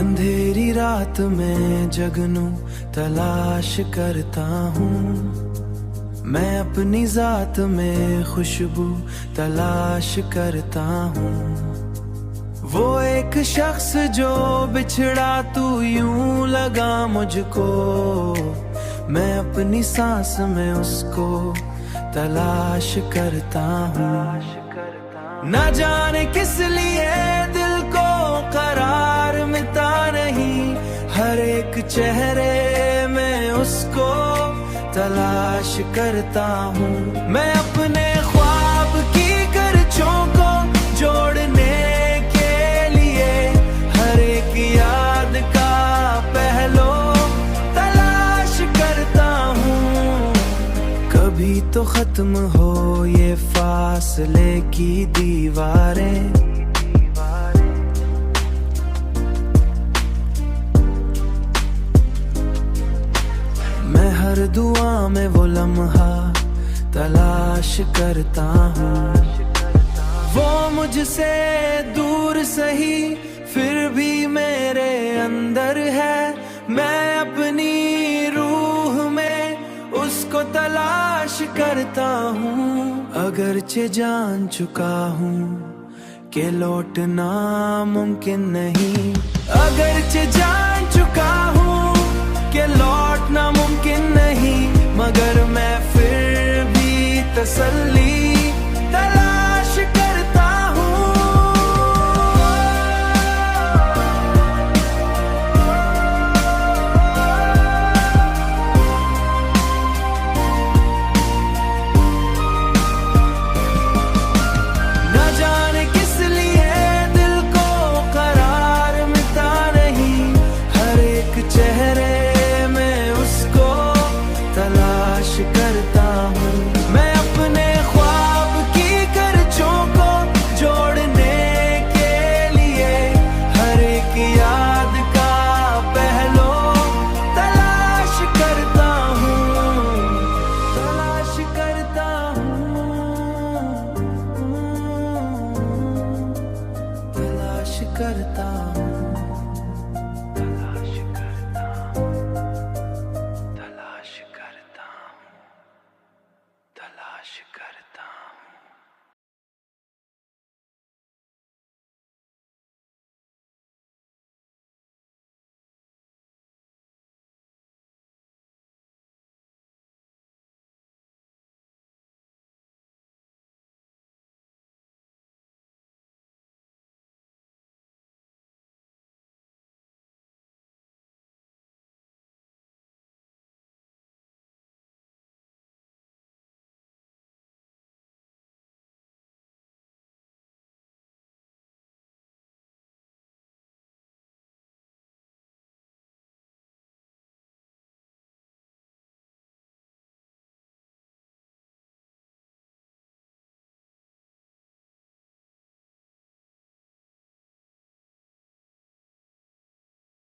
अंधेरी रात में जगनू तलाश करता हूँ, मैं अपनी जात में खुशबू तलाश करता हूँ। वो एक शख्स जो बिछड़ा तू यूं लगा मुझको, मैं अपनी सांस में उसको तलाश करता हूँ। न जाने किस लिए दिल को करार मिलता नहीं, हर एक चेहरे में उसको तलाश करता हूँ। मैं अपने ख्वाब की गर्जों को जोड़ने के लिए हर एक याद का पहलू तलाश करता हूँ। कभी तो खत्म हो ये फासले की दीवारें, मैं हर दुआ में वो लम्हा तलाश करता हूँ। वो मुझसे दूर सही फिर भी मेरे अंदर है, मैं अपनी रूह में उसको तलाश करता हूँ। अगरचे जान चुका हूँ कि लौटना मुमकिन नहीं, अगरचे जान चुका हूँ कि लौटना मुमकिन नहीं, मगर मैं फिर भी तसल्ली तलाश करता हूँ। न जाने किस लिए दिल को करार मिलता नहीं, हर एक चेहरा